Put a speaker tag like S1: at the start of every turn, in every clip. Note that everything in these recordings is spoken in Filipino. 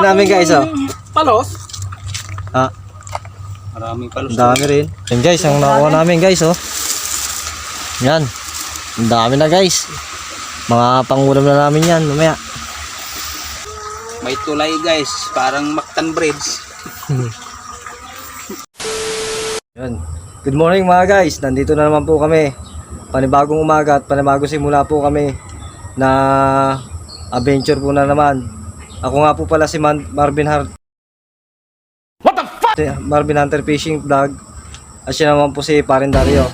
S1: namin guys, oh.
S2: Palos?
S1: Ah,
S2: Maraming palos.
S1: ang dami rin. Yan guys, ang nakuha namin guys, oh. Yan. Ang dami na guys. Mga pangulam na namin yan, mamaya.
S2: May tulay guys, parang Mactan Bridge.
S1: Yan. Good morning mga guys, nandito na naman po kami. Panibagong umaga at panibagong simula po kami na adventure po na naman. Ako nga po pala si Marvin Hart. What the fuck? Marvin Hunter Fishing Vlog. At siya naman po si Parin Dario.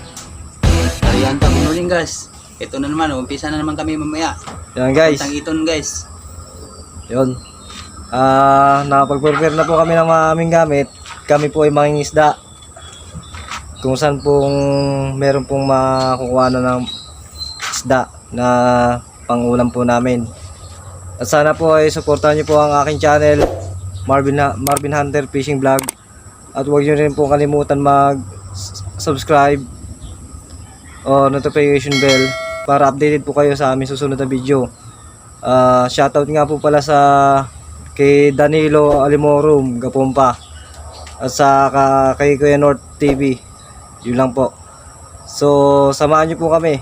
S2: Ayan, good morning guys. Ito na naman, umpisa na naman kami mamaya.
S1: Yan guys.
S2: Pantang iton guys.
S1: Yun. Nakapag-prepare na po kami ng aming gamit. Kami po ay mangingisda. Kung saan pong meron pong makukuha na ng isda na pangulam po namin. At sana po ay suportahan niyo po ang aking channel, Marvin Hunter Fishing Vlog. At huwag niyo rin po kalimutan mag-subscribe o notification bell para updated po kayo sa aming susunod na video. Shoutout nga po pala kay Danilo Alimorum Gapompa at kay Kuya North TV. Yun lang po. So samahan niyo po kami.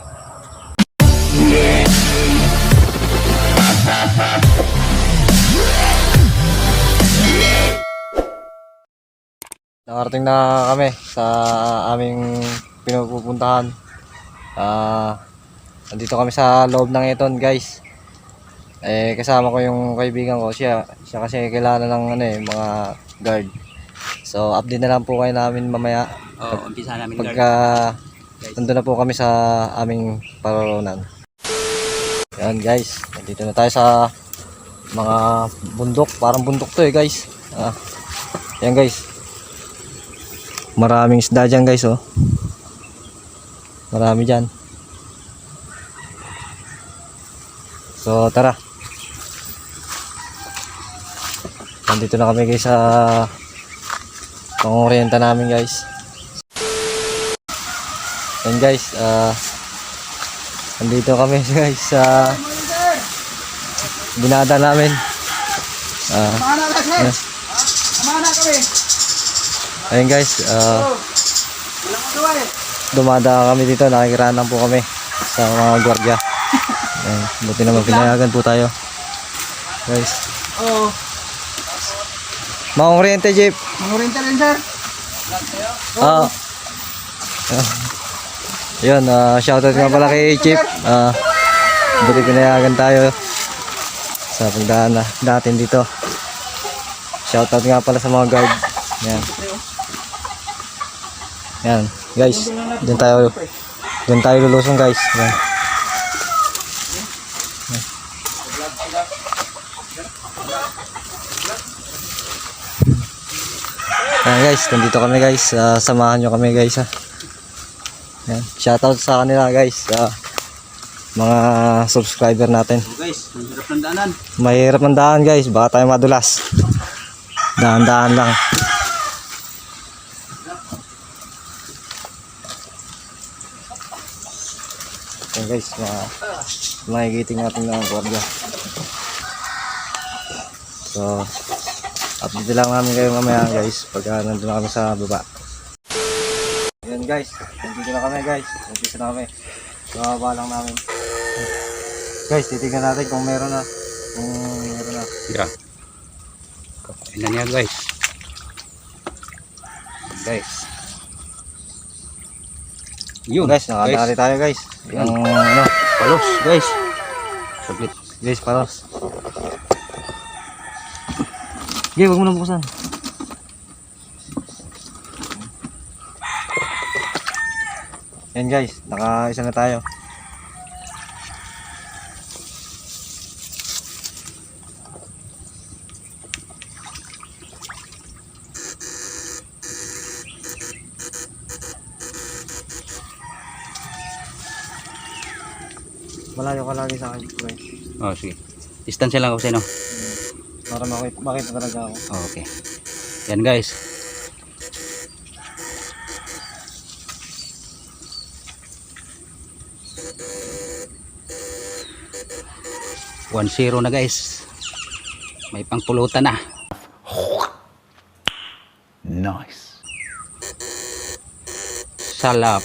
S1: Nakarating na kami sa aming pinupuntahan. Nandito kami sa loob ng iton guys. Kasama ko yung kaibigan ko. Siya kasi kilala ng mga guard. So update na lang po kayo namin mamaya.
S2: Umpisa namin
S1: pagka nandun na po kami sa aming paroronan. Yan guys, nandito na tayo sa mga bundok. Parang bundok to guys. Yan guys, maraming isda dyan guys, oh. Marami dyan. So tara, nandito na kami guys sa pang-orienta namin guys. Yan guys, nandito kami guys sa binada namin. Ayun guys, dumada kami dito, nakikiraan lang po kami sa mga gwardiya. Buti naman pinayagan po tayo guys. Mang-oriente jeep.
S2: Mang-oriente rin sir.
S1: Yun, shoutout nga pala kay Chip. Buti pinayagan tayo sa pagdaan natin dito. Shoutout nga pala sa mga guard. Yan guys, dyan tayo lulusong guys. Yan guys, nandito kami guys. Samahan nyo kami guys. Yan. Shoutout sa kanila guys, mga subscriber natin.
S2: Guys, mahirap ng daanan.
S1: Mahirap ng daan guys, baka tayo madulas. Dahan-dahan lang. Yan guys, makikiting natin ng gwardiya. So update lang namin kayo mamaya guys pagka nandun na kami sa baba. Yan guys, nandito na kami guys. Nandito na kami. Bababa lang namin. Guys, titignan natin kung meron na.
S2: Yeah. Ilan niya guys. Guys.
S1: Yun guys, nakadali tayo guys. Yung
S2: palos guys. Saglit.
S1: Guys, palos. Okay, wag mo na buksan. Yan guys, naka-isa na tayo. Malayo ka lagi sa akin, guys.
S2: Sige. Distansya lang ako sa inyo.
S1: Para makita talaga ako.
S2: Okay. Yan guys. 1-0 na guys. May pangpulutan na.
S3: Nice.
S2: Salap.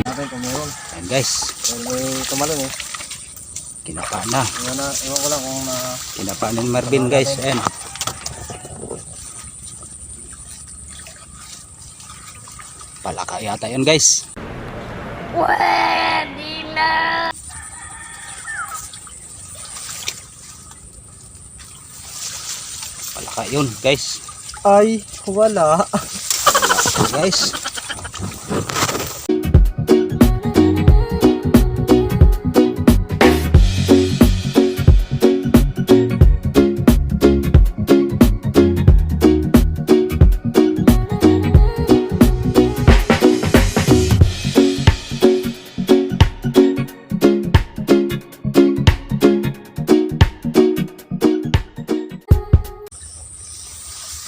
S1: Natin kung meron.
S2: Ayan guys,
S1: Pero may tumalon eh.
S2: kinapa na.
S1: Ewan ko lang kung
S2: Kinapa ng Marvin guys. Ayan. Palaka yata yun guys. Palaka yun guys.
S1: ay wala.
S2: Guys.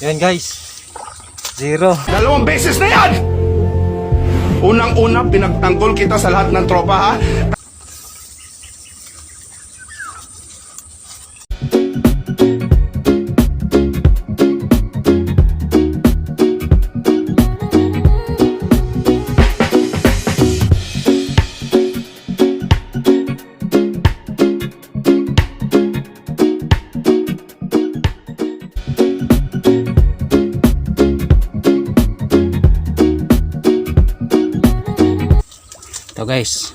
S1: Yan guys. 0.
S3: 2 beses na yan! Unang-una, pinagtanggol kita sa lahat ng tropa, ha?
S2: Ito guys.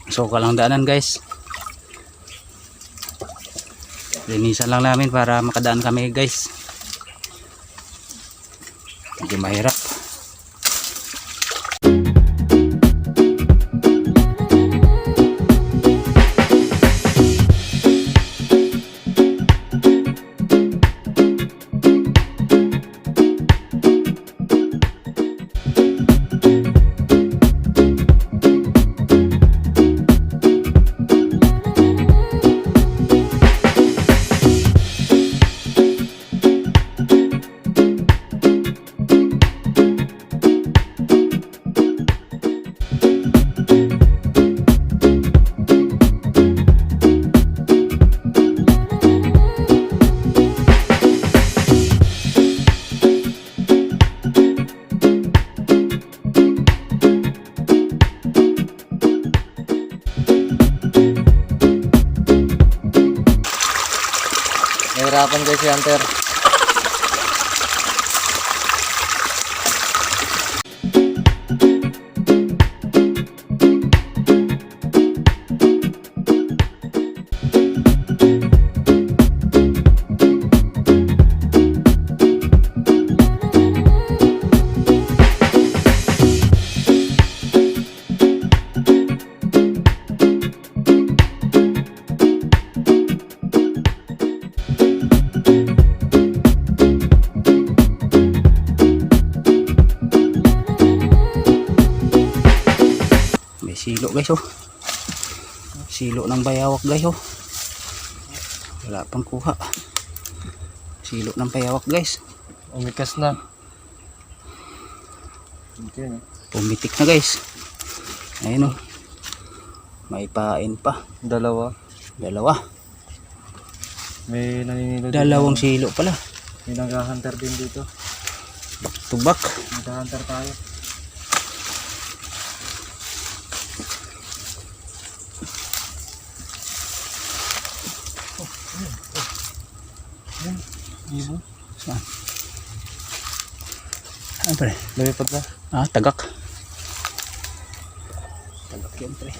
S2: Suka lang daanan guys. Linisan lang namin para makadaan kami guys. Medyo mahirap.
S1: Nahirapan guys si Hunter.
S2: May silo guys oh. Silo ng bayawak guys oh. Wala pang kuha. Silo ng bayawak guys.
S1: Umikas na.
S2: Pumitik na guys. Ayun oh. May pain pa.
S1: 2.
S2: Dalawa.
S1: May naninilo
S2: Dalawang
S1: dito.
S2: silo pala.
S1: May nag-hunter din dito.
S2: Back to back.
S1: Nag-hunter tayo. Ibo.
S2: Saan? Ano pre?
S1: Lumipad na.
S2: Ah, tagak. Tagak yan pre.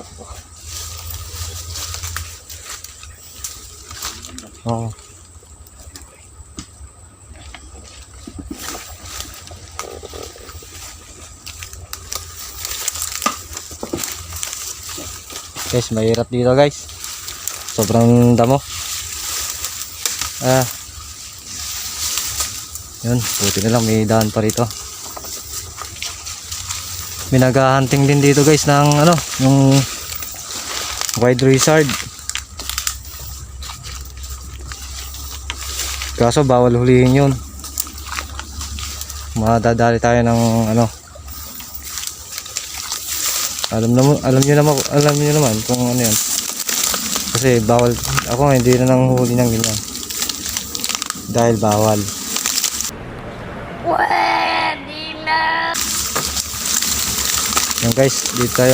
S1: Oo. Guys, mahirap dito guys. Sobrang damo. Yun, buti na lang may daan pa rito. May nag-hunting din dito guys ng ano, yung Wide Wizard. Kaso bawal hulihin yun. Madadali tayo ng ano, Alam niyo naman kung ano yan. Kasi bawal ako nga, hindi na nang huli ng ganyan. Dahil bawal.
S4: Pwede na.
S1: Yan guys, dito tayo.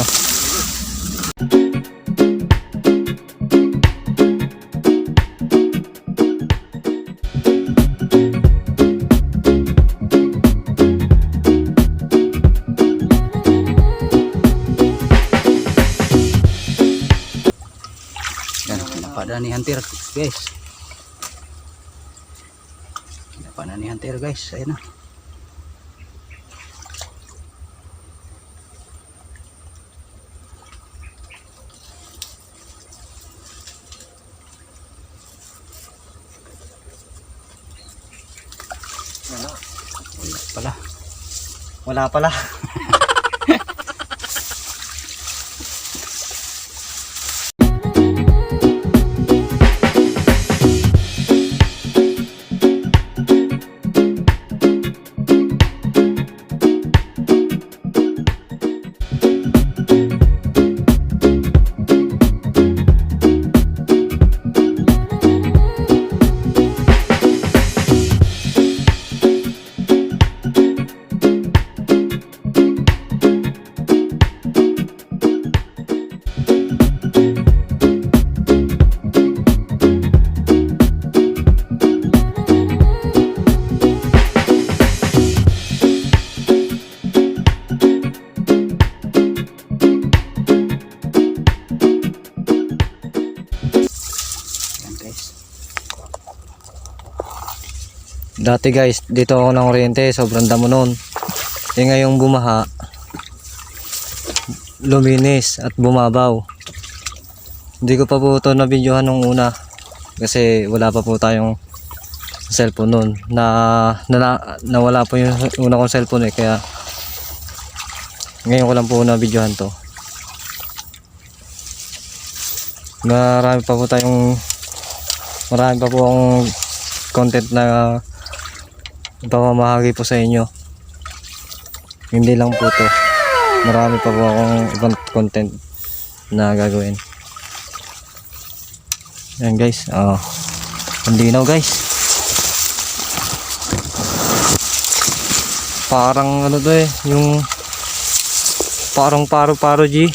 S2: Yan, napada ni Hunter guys. Napada ni Hunter guys. Ayan na. Wala pala.
S1: Wala pala.
S2: Yan guys.
S1: Dati guys, dito ako ng kuryente, sobrang damo nun. Ngayong bumaha, luminis at bumabaw. Hindi ko pa po ito na-videohan nung una. Kasi wala pa po tayong cellphone nun. Nawala po yung una kong cellphone kaya ngayon ko lang po na-videohan to. Marami pa po akong content na ipamamahagi po sa inyo. Hindi lang po to, marami pa po akong ibang content na gagawin. Yan guys, ang linaw guys. Parang ano to yung parang paro-paro G.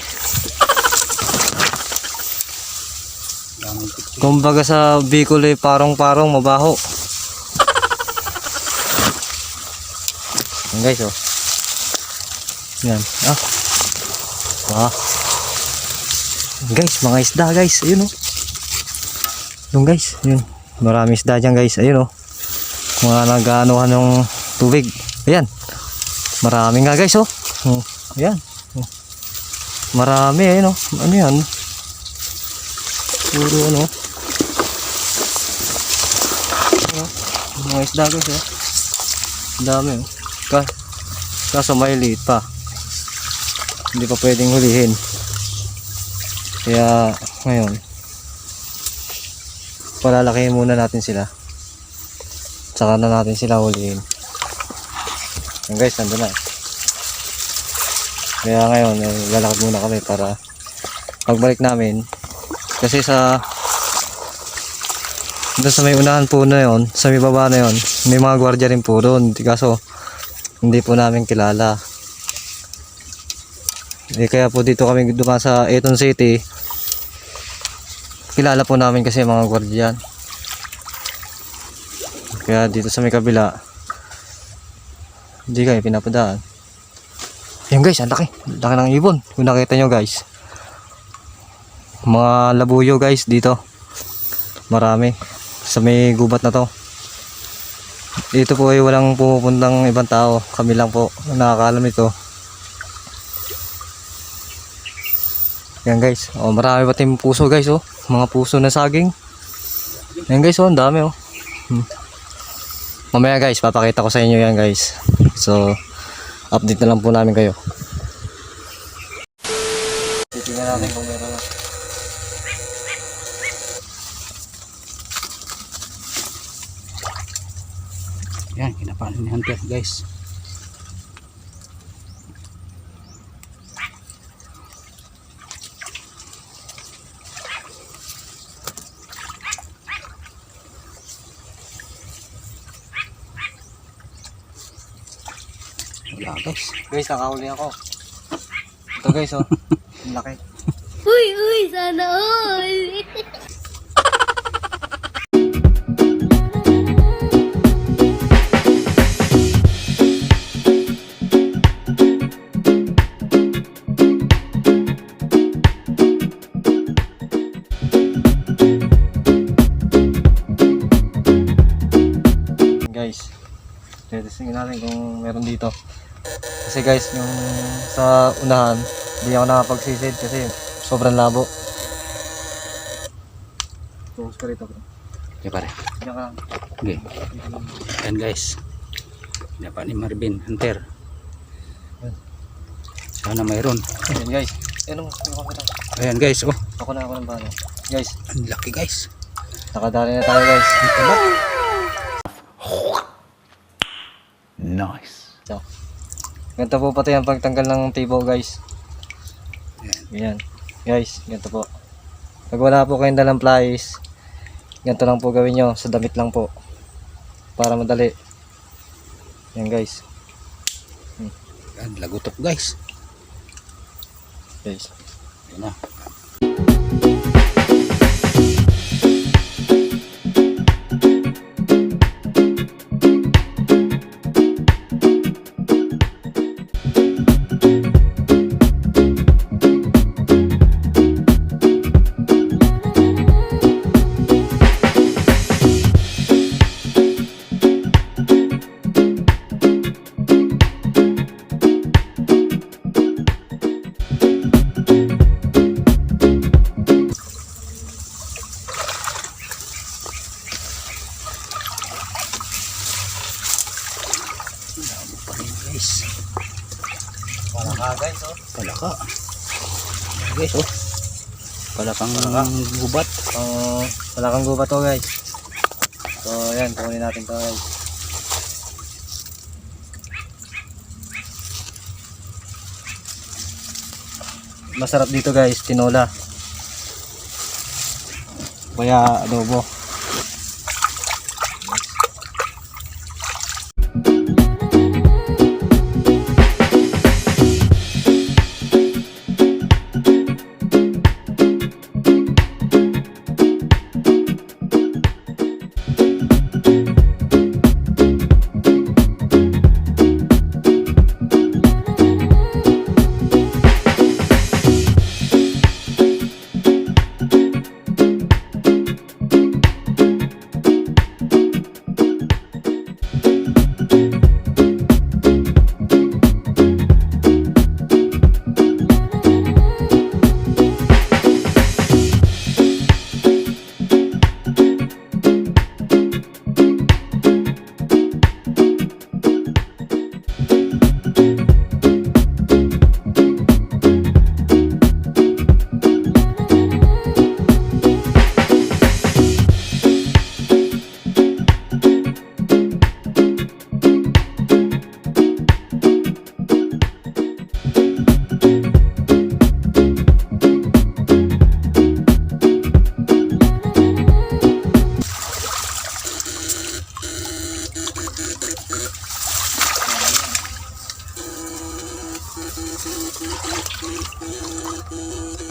S1: Kumbaga sa Bicol parong-parong mabaho. Yan guys Yan. Guys, mga isda guys. Ayun Yung guys, yun. Marami isda dyan guys. Ayun mga nag-aanohan ng tubig. Ayan. Marami nga guys Ayan. Marami ayun Ano yan? Puro mga isda guys Ang dami kaso may liit pa, hindi pa pwedeng hulihin, kaya ngayon palalakihin muna natin sila, saka na natin sila hulihin. Yan guys, nandun na, kaya ngayon lalakad muna kami para pagbalik namin, kasi doon sa may unahan po na yon, sa may baba na yon, may mga gwardiya rin po doon, kaso hindi po namin kilala. Kaya po dito kami dumaan sa Eton City, kilala po namin kasi mga gwardiyan, kaya dito sa may kabila hindi kayo pinapadaan. Ayun guys, ang laki ng ibon. Kung nakita nyo guys, mga labuyo guys dito, marami sa may gubat na to. Dito po ay walang pumupuntang ibang tao, kami lang po nakakaalam ito. Yan guys, marami pati puso guys mga puso na saging. Yan guys ang dami Mamaya guys, papakita ko sa inyo yan guys. So, update na lang po namin kayo. Titingnan natin kung meron na.
S2: Yan, kinapanan ni Hunter guys. Wala guys.
S1: Guys, nakahuli ako. Ito guys, oh. Ang laki.
S4: Uy, uy, sana all.
S1: Guys, testingin natin kung meron dito. Kasi guys, yung sa unahan, hindi ako nakapagsisid kasi sobrang labo. Focus ka rito, bro.
S2: Okay pare.
S1: Diyan ka lang.
S2: Okay. Ayan guys. Dapat ni Marvin Hunter. Sana mayroon.
S1: Ayan guys. Ayan mo, yung camera.
S2: Ayan guys, oh.
S1: Ako ng bala. Guys,
S2: Ang laki guys.
S1: nakadali na tayo guys.
S2: Ang taba.
S3: Nice.
S1: So, ganito po pati ang pagtanggal ng tibo guys. Ayan. Guys, ganito po. Pag wala po kayong dalang pliers, ganito lang po gawin nyo. Sa damit lang po. Para madali. Ayan guys.
S2: Ayan, lagutok guys.
S1: Guys.
S2: Ayan na. Pa rin guys.
S1: Wala ka guys, oh.
S2: Palaka. Ayan guys, oh. Palakang gubat.
S1: Wala kang gubat to guys. So, ayan. Kukunin natin to guys. Masarap dito guys, tinola. Kaya adobo.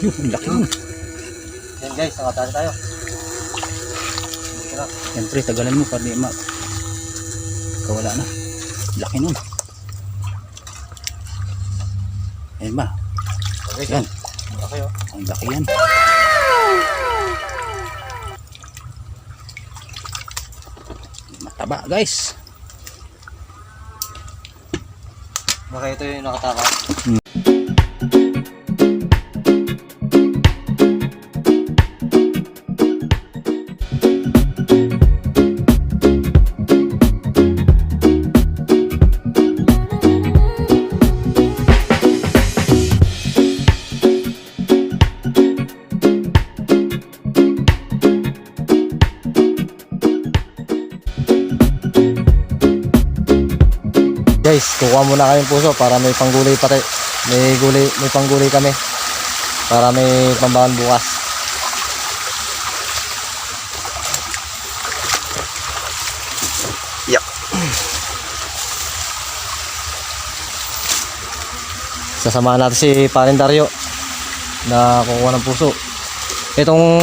S2: Yung ang laki nun.
S1: Ayan guys, nakatali tayo. Tira.
S2: Yan pre, tagalan mo para di ma kawala na. Laki nun. Ayan ba?
S1: Okay,
S2: Yan.
S1: Okay, oh.
S2: Ang laki yan. Mataba guys.
S1: Baka ito yung nakataka. Guys, kukuha muna kayong puso para may panggulay pati. May panggulay kami. Para may pambahan bukas. Yup. Sasamahan natin si Parin Dario na kukuha ng puso. Itong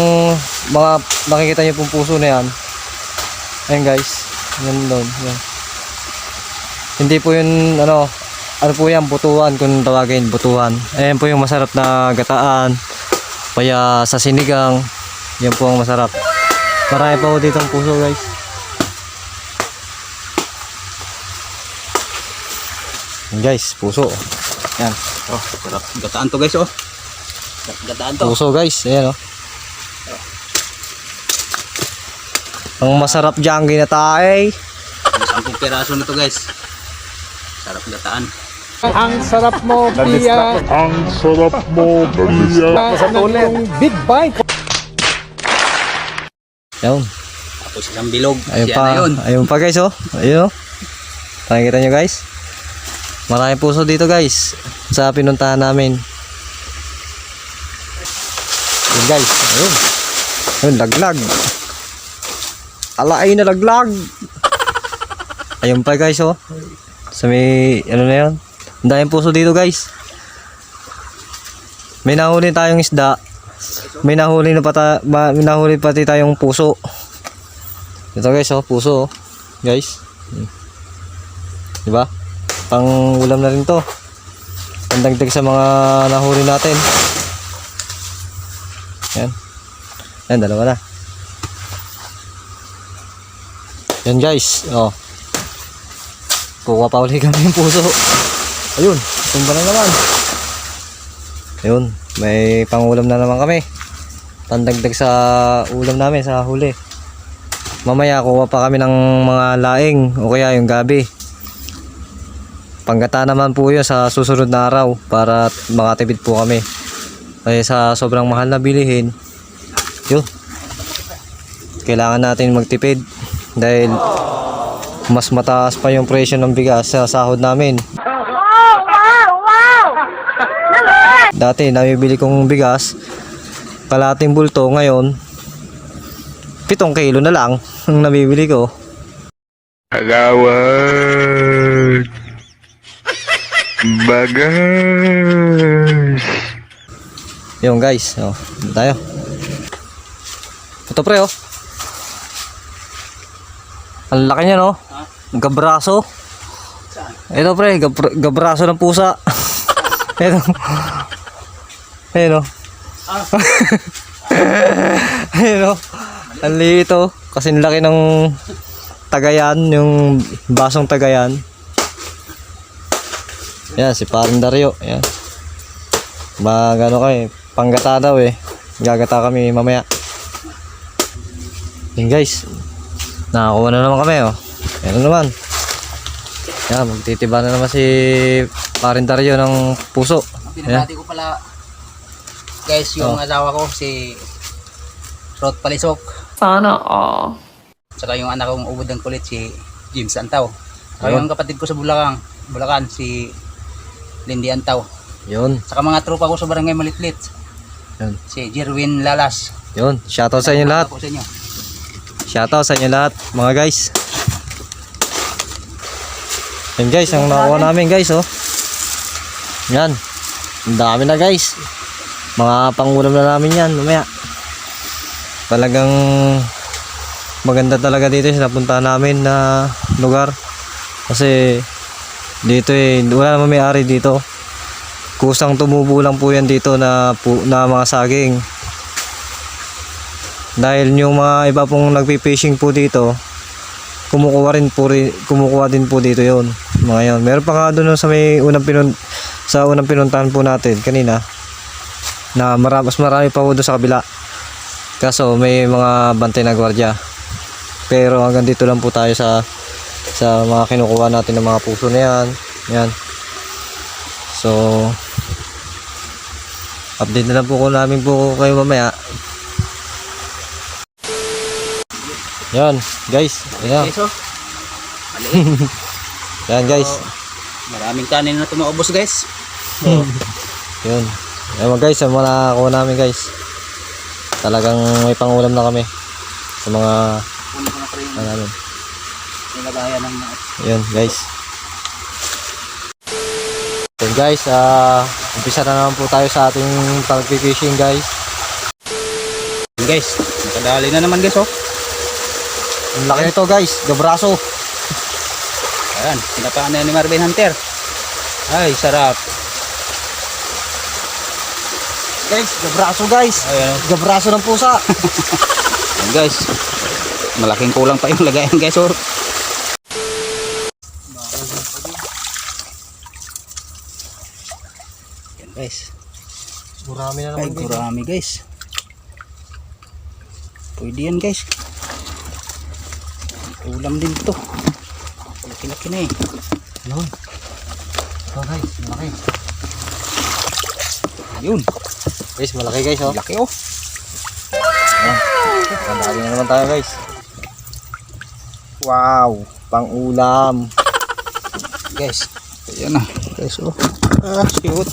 S1: mga nakikita niyo pong puso na yan, ayan guys, yan doon, yan. Hindi po yun ano po yan, butuan kung tawagin, butuan. Ayan po yung masarap na gataan, kaya sa sinigang, yan po ang masarap. Marami pa po dito ang puso guys. Yan guys, puso. Yan.
S2: Oh, sarap. Gataan to guys, oh. Gataan to.
S1: Puso guys, ayan oh. Ang masarap dyan ginatay.
S2: 10 piraso na to guys. Sarap gataan.
S5: Ang sarap mo, Pia. Ang sarap mo, Pia. Sa tulad. Big bite.
S1: Yan.
S2: Tapos isang bilog.
S1: Ayun
S2: Siya
S1: pa,
S2: na yun.
S1: ayun pa guys oh. Ayun oh. Nakikita nyo guys. Maraming puso dito guys. Sa pinuntahan namin. Ayun guys. Ayun. Ayun, laglag. Alaay na laglag. Ayun pa guys oh. Sa may, ano na yun. Ang daming puso dito guys. May nahuli tayong isda. May nahuli na may nahuli pati tayong puso. Ito guys oh, puso oh. Guys. Diba? Pang ulam na rin to. Ang dagdag sa mga nahuli natin. Yan. Yan, dalawa na. Yan guys. Oh. Kuha pa ulit kami yung puso. Ayun. Tumba na naman. Ayun. May pangulam na naman kami. Pandagdag sa ulam namin sa huli. Mamaya kuha pa kami ng mga laing o kaya yung gabi. Panggata naman po yun sa susunod na araw para makatipid po kami. Kaya sa sobrang mahal na bilihin, yun, kailangan natin magtipid dahil mas mataas pa yung presyo ng bigas sa sahod namin. Dati nabibili kong bigas kalating bulto, ngayon 7 kilo na lang ang nabibili ko.
S3: Agawad. Bagas.
S1: Yung guys, oh, dito tayo. Ito pre oh. Ang laki niya no. Gabraso. Ito pre, gabraso ng pusa. Ito. Ayun oh. Ayun oh. Ang liit oh. Kasi laki ng tagayan, yung basong tagayan. Yan, si Parin Dario. Yan. Magano kami, panggata daw eh. Gagata kami mamaya. Yan guys. Nakakuha na naman kami oh. Yan naman. Yan, magtitiba na naman si Parin Dario ng puso.
S2: Pinabati ko pala guys yung asawa ko si Rod Palisok.
S6: Sana all.
S2: Saka yung anak kong ubod ng kulit si James Antaw. Saka yung kapatid ko sa Bulacan si Lindy Antaw.
S1: Yun.
S2: Saka mga tropa ko sa barangay Malitlit.
S1: Yun.
S2: Si Jerwin Lalas.
S1: Yun. Shoutout sa inyo lahat.
S2: Ako sa inyo.
S1: Shoutout sa inyo lahat mga guys. Yan guys, ang nakuha namin guys oh. Yan. Ang dami na guys. Mga pangulam na namin yan mamaya. Talagang maganda talaga dito sa napuntahan namin na lugar. Kasi dito eh, wala naman may-ari dito. Kusang tumubo lang po yan dito na mga saging. Dahil yung mga iba pong nagpi-fishing po dito, kumukuha din po dito yon. Mga yon. Meron pa nga doon sa may unang pinuntahan po natin kanina na mas marami pa po doon sa kabila. Kaso may mga bantay na gwardiya. Pero hanggang dito lang po tayo sa mga kinukuha natin ng mga puso na yan. Yan. So update na lang po namin po kayo mamaya. Yan guys. Yan.
S2: Okay, so, maliit.
S1: Yan guys.
S2: Maraming kanin na tumaubos guys.
S1: Yun. Ewan guys, ang mga nakakuha namin guys. Talagang may pangulam na kami sa mga
S2: Kunin ko na pa rin
S1: namin.
S2: nilagayan ng
S1: Yun guys. So guys, umpisa na naman po tayo sa ating pag-fishing guys.
S2: Guys, nakadali na naman guys oh.
S1: Ang laki nito guys, gabraso.
S2: Ayan, pinapaan na ni Marvin Hunter. Ay, sarap.
S1: Guys, gabraso guys.
S2: Ayan.
S1: Gabraso ng pusa.
S2: Ayan guys, malaking kulang pa yung lagayan guys oh. Ayan guys.
S1: Gurami na
S2: Ay,
S1: naman guys.
S2: gurami guys. Pwede yan guys. Ulam din to. Laki-laki na eh.
S1: Yun. Ito guys, malaki.
S2: Yun.
S1: Guys, malaki guys oh.
S2: Laki oh.
S1: Mandali na naman tayo guys. Wow, pang ulam.
S2: Guys, ayan na. Guys oh. Ah, shoot.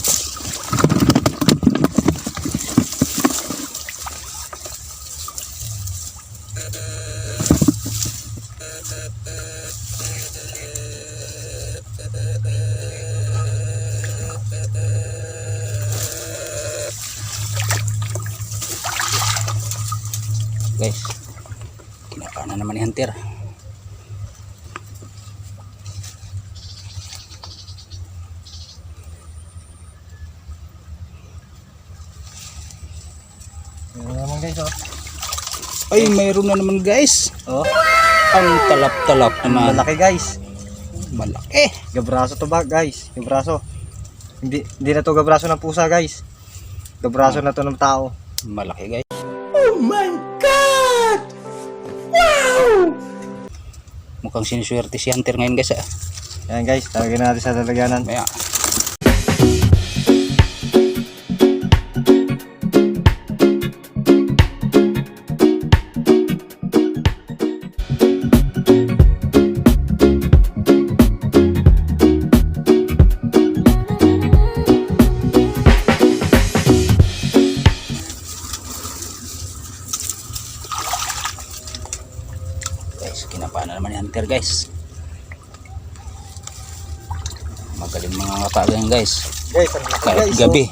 S2: Guys, kinapaan na naman ni Hunter.
S1: Yun na naman guys oh.
S2: Ay, mayroon na naman guys.
S1: Oh,
S2: Ang talap-talap naman.
S1: malaki guys.
S2: Malaki.
S1: Gabraso to ba guys? Gabraso. Hindi na to gabraso ng pusa guys. Gabraso na to ng tao.
S2: Malaki guys. Mukhang sinuswerte si Hunter ngayon guys ah.
S1: Yan guys, talagyan natin sa lalagyanan.
S2: Maya. Guys, kinapaan na naman ni Hunter guys. Magaling mga kapagayan guys.
S1: Guys, ang laki
S2: Kahit
S1: guys.
S2: gabi,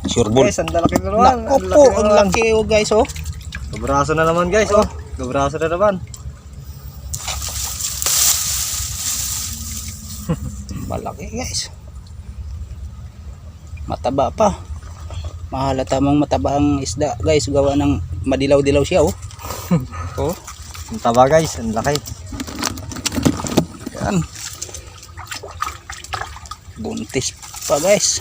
S2: sure ball.
S1: Guys, ang laki na naman.
S2: Naku po, ang laki oh guys oh.
S1: Gabraso na naman guys oh. Gabraso na naman.
S2: Malaki guys. Mataba pa. Mahalata mong mataba ang isda guys, gawa ng madilaw-dilaw siya oh. Oh,
S1: Ang taba guys, ang laki.
S2: yan. Buntis pa guys.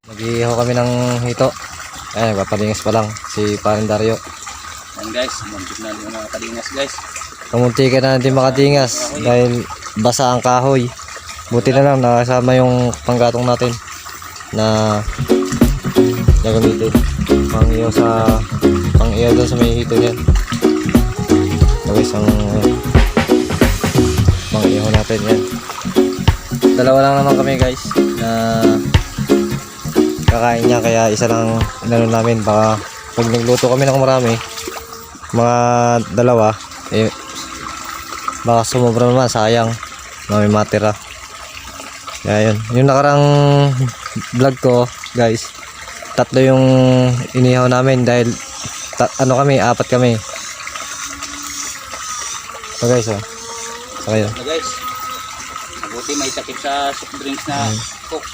S1: Nag-iihaw kami ng hito. Ayan, nagpapalingas pa lang si Paring Dario.
S2: Yan guys, muntik na yung mga kalingas guys.
S1: Kamunti ka na natin makatingas dahil basa ang kahoy. Buti na lang nakasama yung panggatong natin na gagamitin. Pang-ihaw doon sa may hito niyan. So guys, ang pang-ihaw natin yan. Dalawa lang naman kami guys na kakain niya, kaya isa lang inano namin. Baka pag nagluto kami ng marami, mga dalawa, eh baka sumobra naman, sayang, may matira. Kaya yun, yung nakarang vlog ko guys, tatlo yung inihaw namin dahil ano kami, apat kami. So guys, oh. So kayo.
S2: Na guys, mabuti may takip sa soft drinks na coke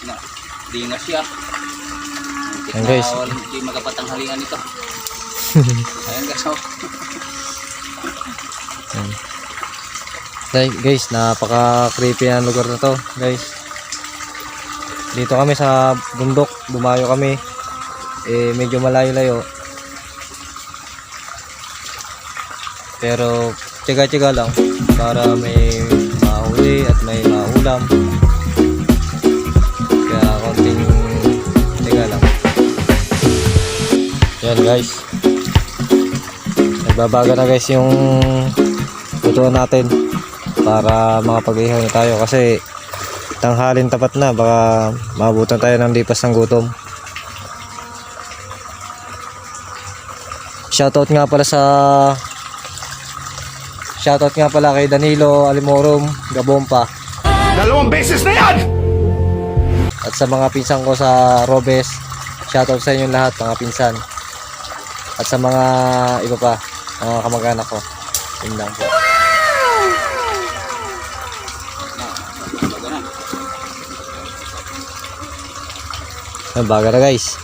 S2: na dingas siya.
S1: Ayan guys.
S2: Hindi magkapatanghalingan ito. Ayan guys, oh.
S1: Guys, napaka creepy ang lugar na to, guys. Dito kami sa bundok, dumayo kami. Medyo malayo-layo. Pero tiyaga-tiyaga lang para may mahuli at may maulam. Kaya konting tiyaga lang. Yan guys. Nagbabaga na guys yung lutuan natin para makapag-ihaw na tayo kasi tanghalin tapat na, baka maabutan tayo ng lipas ng gutom. Shoutout nga pala kay Danilo Alimorum Gabompa
S3: 2 beses na yan!
S1: at sa mga pinsan ko sa Robes. Shoutout sa inyo lahat mga pinsan at sa mga iba pa, mga kamag-anak ko. Yun lang po. Baga na guys.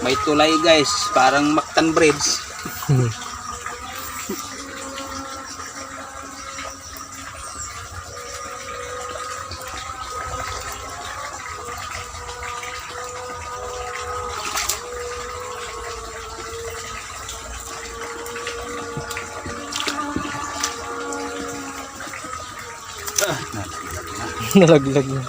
S2: May tulay guys, parang Mactan Bridge.
S1: Nalaglag na.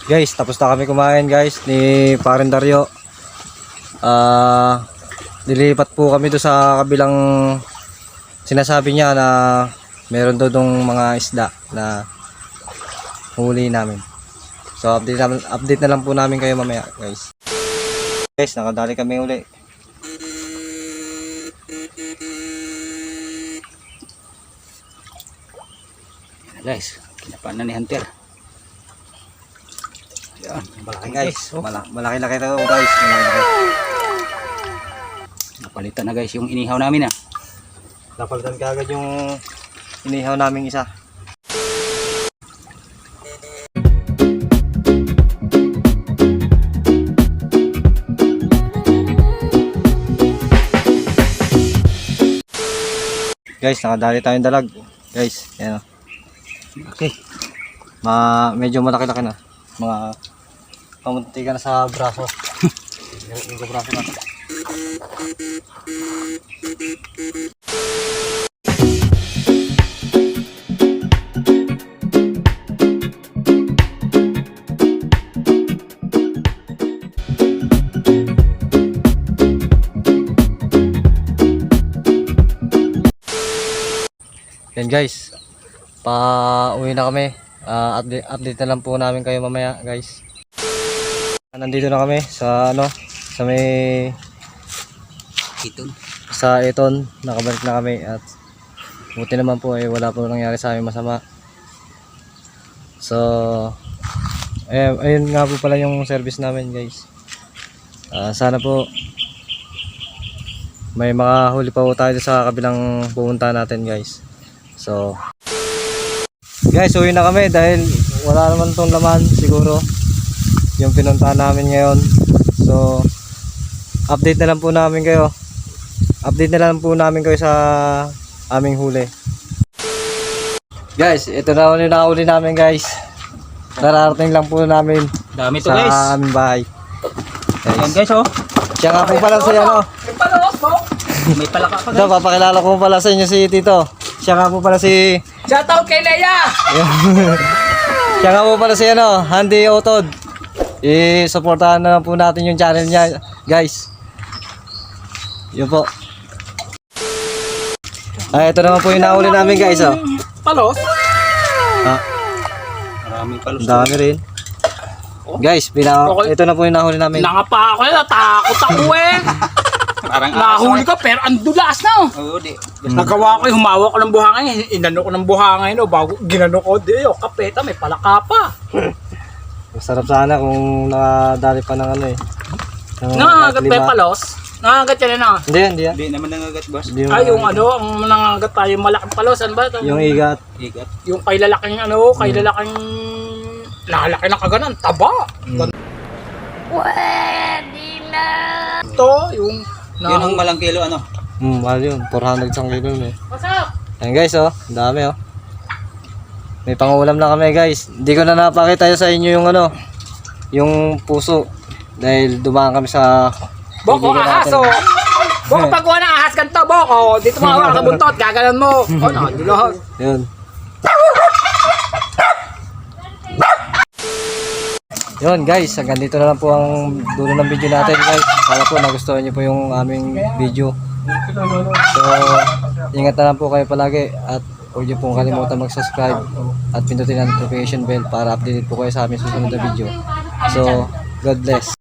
S1: Guys, tapos na kami kumain guys ni Parin Dario. Nilipat po kami doon sa kabilang sinasabi niya na meron doon mga isda na huli namin. So update na lang po namin kayo mamaya guys. Guys, nakadali kami uli.
S2: Guys, kinapaan na ni Hunter. Yan,
S1: Malaki guys. Malaki-laki to guys. Malaki-laki.
S2: napalitan na guys yung inihaw namin
S1: Napalitan kagad yung inihaw naming isa. Guys, nakadali tayong dalag. Guys, yan o.
S2: Okay.
S1: Medyo malaki-laki na. Mga pamunti ka na sa braso. Yung braso na. Yan guys, pa-uwi na kami. Update na lang po namin kayo mamaya guys. Nandito na kami sa sa may
S2: Iton.
S1: sa Eton. Nakabalik na kami at buti naman po wala po nangyari sa amin masama. So ayun nga po pala yung service namin guys. Sana po may makahuli pa po tayo sa kabilang pupunta natin guys. So guys, uwi na kami dahil wala naman tong laman siguro yung pinuntahan namin ngayon. So update na lang po namin kayo. Update na lang po namin kayo sa aming huli. Guys, ito na ulit nakahuli namin guys. Nararating lang po namin
S2: Dami to
S1: sa
S2: guys.
S1: aming bahay.
S2: Ayan
S1: Guys,
S2: guys oh.
S1: siya nga po pala si ano.
S2: May palaka pa
S1: Ito,
S2: guys.
S1: papakilala ko pala sa inyo si Tito. Siya nga po pala si...
S2: Shoutout kay Leia!
S1: Siya nga po pala si ano, Handy Otod. I-supportahan na lang po natin yung channel niya, guys. Yun po. Ay, ito naman po yung nahuli namin, guys, oh.
S2: Palos?
S1: Ah,
S2: Maraming palos.
S1: ang dami rin. Guys, ito na po yung nahuli namin.
S6: Nangapa ako yun, natakot ako eh.
S2: Parang
S6: Nahuli ka pero ang dulas na oh.
S2: Oo, di.
S6: Nagawa ko yung humawak ko ng buhangin, inano ko ng buhangin oh, bago ginano ko, di oh, kapeta, may palaka pa.
S1: Masarap sana kung nakadali pa ng ano eh. ng
S6: Nangangagat ba yung
S1: lima.
S6: palos? Nangangagat yan na.
S1: Hindi, hindi yan.
S2: Hindi naman nangagat boss.
S1: Hindi
S6: Ay, yung ano, ang nangangagat tayo, yung malaking palos, ano ba? Ito?
S1: Yung igat.
S2: Igat.
S6: Yung kay lalaking ano, kay lalaking nakalaki na kaganan, taba.
S4: Pwede na.
S6: Ito, yung
S2: Yun ang malang kilo ano.
S1: Mahal yun. 400 isang kilo yun eh.
S6: Pasok!
S1: Ayan guys, oh. Ang dami, oh. May pangulam na kami, guys. Hindi ko na napakita sa inyo yung ano, yung puso. Dahil dumaan kami sa
S6: Boko,
S1: kaibigan
S6: ahas
S1: natin.
S6: oh. Boko, pagkuha ng ahas ganito, Boko. Dito mga wala ka buntot, gagalan mo. Oh, nakadulahas.
S1: Yun. Yun guys, hanggang dito na lang po ang dulo ng video natin guys. Sana po nagustuhan niyo po yung aming video. So, ingat na lang po kayo palagi at huwag niyo pong kalimutan mag-subscribe at pindutin ang notification bell para updated po kayo sa aming susunod na video. So, God bless.